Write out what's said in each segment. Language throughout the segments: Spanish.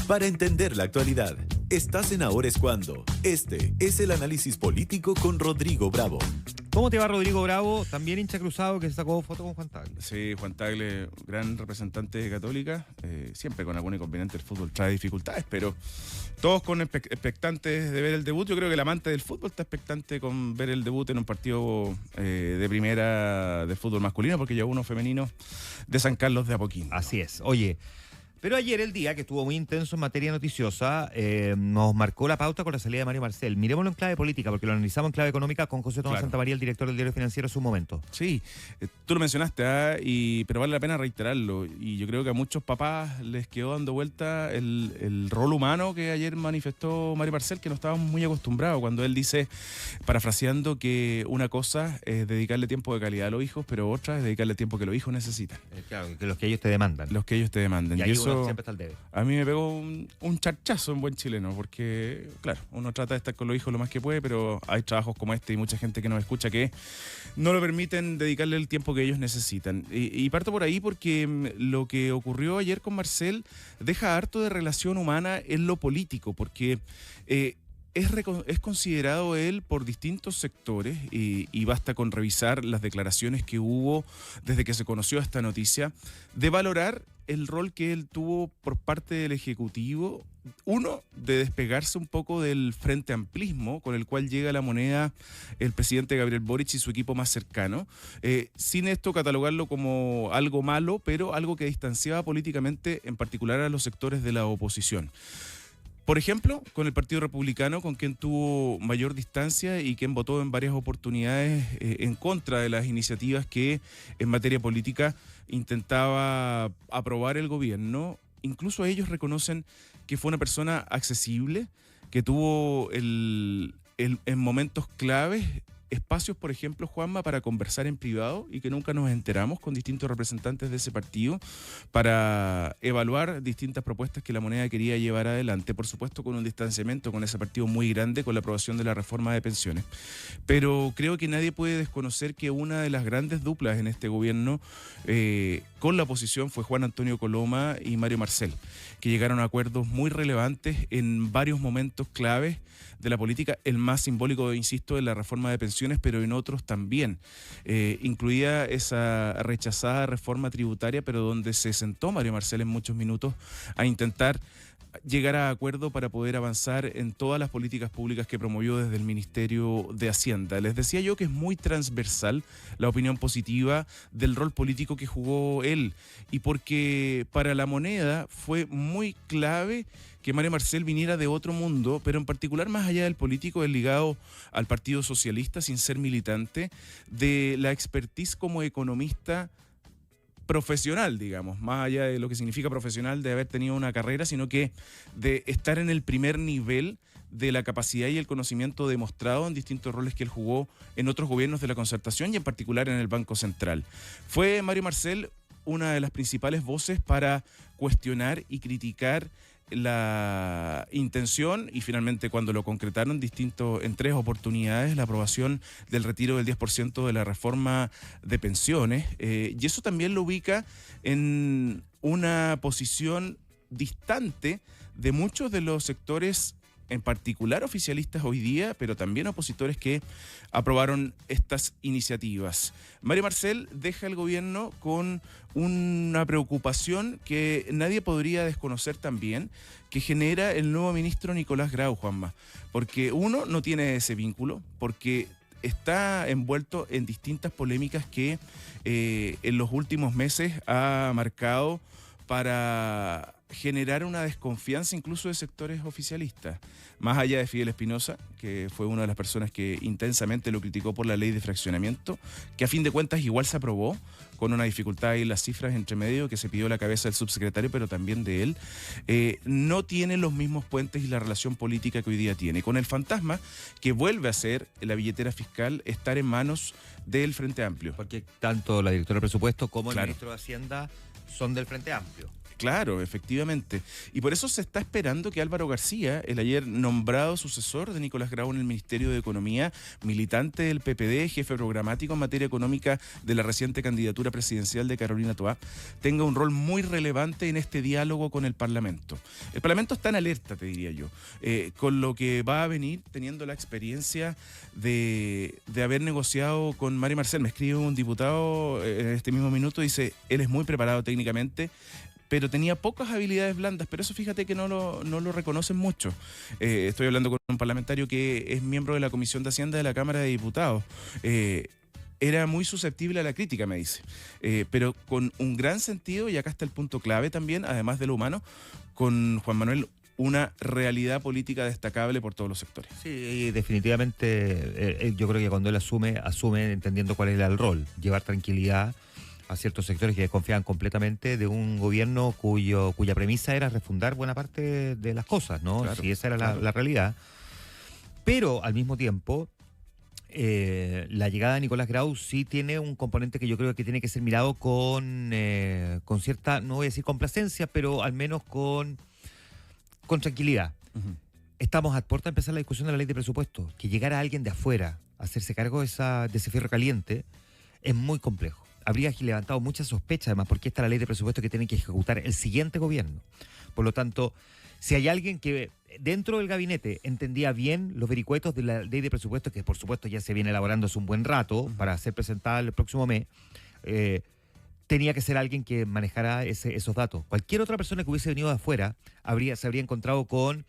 Para entender la actualidad, estás en Ahora es Cuando. Este es el análisis político con Rodrigo Bravo. ¿Cómo te va, Rodrigo Bravo? También hincha cruzado que se sacó foto con Juan Tagle. Sí, Juan Tagle, gran representante de Católica, siempre con algún inconveniente. El fútbol trae dificultades, pero todos con expectantes de ver el debut. Yo creo que el amante del fútbol está expectante con ver el debut en un partido de primera de fútbol masculino, porque ya uno femenino de San Carlos de Apoquindo. Así es. Oye, pero ayer el día, que estuvo muy intenso en materia noticiosa, nos marcó la pauta con la salida de Mario Marcel. Miremoslo en clave política, porque lo analizamos en clave económica con José Tomás Santamaría, el director del Diario Financiero, en su momento. Sí, tú lo mencionaste, pero vale la pena reiterarlo. Y yo creo que a muchos papás les quedó dando vuelta el rol humano que ayer manifestó Mario Marcel, que no estábamos muy acostumbrados, cuando él dice, parafraseando, que una cosa es dedicarle tiempo de calidad a los hijos, pero otra es dedicarle tiempo que los hijos necesitan. Claro, que los que ellos te demandan. Los que ellos te demandan. Y ahí eso, uno siempre está al debe. A mí me pegó un charchazo en buen chileno, porque, claro, uno trata de estar con los hijos lo más que puede, pero hay trabajos como este y mucha gente que nos escucha que no lo permiten dedicarle el tiempo que ellos necesitan. Y parto por ahí porque lo que ocurrió ayer con Marcel deja harto de relación humana en lo político, porque es considerado él por distintos sectores, y basta con revisar las declaraciones que hubo desde que se conoció esta noticia, de valorar el rol que él tuvo por parte del Ejecutivo. Uno, de despegarse un poco del frente amplismo con el cual llega a La Moneda el presidente Gabriel Boric y su equipo más cercano, sin esto catalogarlo como algo malo, pero algo que distanciaba políticamente en particular a los sectores de la oposición. Por ejemplo, con el Partido Republicano, con quien tuvo mayor distancia y quien votó en varias oportunidades en contra de las iniciativas que en materia política intentaba aprobar el gobierno. Incluso ellos reconocen que fue una persona accesible, que tuvo en momentos claves espacios, por ejemplo, Juanma, para conversar en privado, y que nunca nos enteramos, con distintos representantes de ese partido para evaluar distintas propuestas que La Moneda quería llevar adelante, por supuesto con un distanciamiento con ese partido muy grande, con la aprobación de la reforma de pensiones. Pero creo que nadie puede desconocer que una de las grandes duplas en este gobierno con la oposición fue Juan Antonio Coloma y Mario Marcel, que llegaron a acuerdos muy relevantes en varios momentos claves de la política, el más simbólico, insisto, de la reforma de pensiones, pero en otros también, incluida esa rechazada reforma tributaria, pero donde se sentó Mario Marcel en muchos minutos a intentar llegar a acuerdo para poder avanzar en todas las políticas públicas que promovió desde el Ministerio de Hacienda. Les decía yo que es muy transversal la opinión positiva del rol político que jugó él, y porque para La Moneda fue muy clave que Mario Marcel viniera de otro mundo, pero en particular, más allá del político, es ligado al Partido Socialista, sin ser militante, de la expertise como economista profesional, digamos, más allá de lo que significa profesional de haber tenido una carrera, sino que de estar en el primer nivel de la capacidad y el conocimiento demostrado en distintos roles que él jugó en otros gobiernos de la Concertación y en particular en el Banco Central. Fue Mario Marcel una de las principales voces para cuestionar y criticar la intención, y finalmente cuando lo concretaron en 3 oportunidades, la aprobación del retiro del 10% de la reforma de pensiones, y eso también lo ubica en una posición distante de muchos de los sectores, en particular oficialistas hoy día, pero también opositores que aprobaron estas iniciativas. Mario Marcel deja el gobierno con una preocupación que nadie podría desconocer también, que genera el nuevo ministro Nicolás Grau, Juanma, porque uno, no tiene ese vínculo, porque está envuelto en distintas polémicas que en los últimos meses ha marcado para generar una desconfianza incluso de sectores oficialistas, más allá de Fidel Espinosa, que fue una de las personas que intensamente lo criticó por la ley de fraccionamiento, que a fin de cuentas igual se aprobó, con una dificultad ahí en las cifras entre medio, que se pidió la cabeza del subsecretario, pero también de él, no tiene los mismos puentes y la relación política que hoy día tiene, con el fantasma que vuelve a ser la billetera fiscal estar en manos del Frente Amplio. Porque tanto la directora de presupuesto como el Claro. ministro de Hacienda son del Frente Amplio. Claro, efectivamente. Y por eso se está esperando que Álvaro García, el ayer nombrado sucesor de Nicolás Grau en el Ministerio de Economía, militante del PPD, jefe programático en materia económica de la reciente candidatura presidencial de Carolina Toá, tenga un rol muy relevante en este diálogo con el Parlamento. El Parlamento está en alerta, te diría yo, con lo que va a venir teniendo la experiencia de haber negociado con Mario Marcel. Me escribe un diputado en este mismo minuto, dice, él es muy preparado técnicamente, pero tenía pocas habilidades blandas, pero eso fíjate que no lo reconocen mucho. Estoy hablando con un parlamentario que es miembro de la Comisión de Hacienda de la Cámara de Diputados. Era muy susceptible a la crítica, me dice, pero con un gran sentido, y acá está el punto clave también, además de lo humano, con Juan Manuel, una realidad política destacable por todos los sectores. Sí, definitivamente yo creo que cuando él asume entendiendo cuál era el rol, llevar tranquilidad a ciertos sectores que desconfiaban completamente de un gobierno cuya premisa era refundar buena parte de las cosas, ¿no? Claro, si esa era claro. la realidad. Pero al mismo tiempo, la llegada de Nicolás Grau sí tiene un componente que yo creo que tiene que ser mirado con cierta, no voy a decir complacencia, pero al menos con tranquilidad. Uh-huh. Estamos a puerta de empezar la discusión de la ley de presupuesto. Que llegara alguien de afuera a hacerse cargo de ese fierro caliente es muy complejo. Habría levantado muchas sospechas, además, porque esta es la ley de presupuesto que tiene que ejecutar el siguiente gobierno. Por lo tanto, si hay alguien que dentro del gabinete entendía bien los vericuetos de la ley de presupuesto, que por supuesto ya se viene elaborando hace un buen rato para ser presentada el próximo mes, tenía que ser alguien que manejara esos datos. Cualquier otra persona que hubiese venido de afuera se habría encontrado con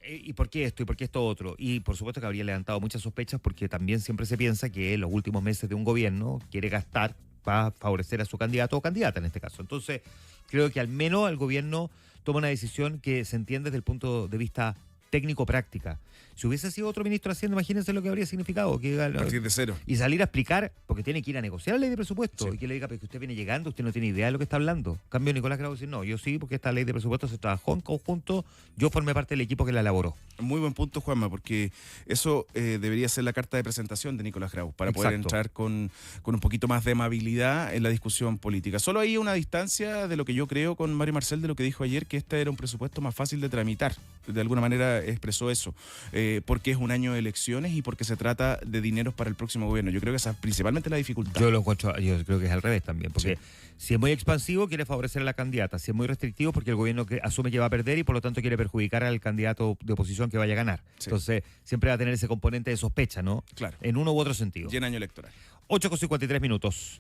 ¿y por qué esto? ¿Y por qué esto otro? Y por supuesto que habría levantado muchas sospechas, porque también siempre se piensa que en los últimos meses de un gobierno quiere gastar para favorecer a su candidato o candidata en este caso. Entonces, creo que al menos el gobierno toma una decisión que se entiende desde el punto de vista técnico-práctica. Si hubiese sido otro ministro de Hacienda, imagínense lo que habría significado. A partir de cero. Y salir a explicar, porque tiene que ir a negociar la ley de presupuesto. Sí. Y que le diga, pero que usted viene llegando, usted no tiene idea de lo que está hablando. En cambio, Nicolás Grau dice, no, yo sí, porque esta ley de presupuesto se trabajó en conjunto, yo formé parte del equipo que la elaboró. Muy buen punto, Juanma, porque eso debería ser la carta de presentación de Nicolás Grau, para poder entrar con un poquito más de amabilidad en la discusión política. Solo hay una distancia de lo que yo creo con Mario Marcel, de lo que dijo ayer, que este era un presupuesto más fácil de tramitar. De alguna manera expresó eso, porque es un año de elecciones y porque se trata de dineros para el próximo gobierno. Yo creo que esa es principalmente la dificultad. Yo creo que es al revés también, porque sí. Si es muy expansivo, quiere favorecer a la candidata. Si es muy restrictivo, porque el gobierno asume que va a perder y por lo tanto quiere perjudicar al candidato de oposición que vaya a ganar. Sí. Entonces, siempre va a tener ese componente de sospecha, ¿no? Claro. En uno u otro sentido. Y en año electoral. 8:53 minutos.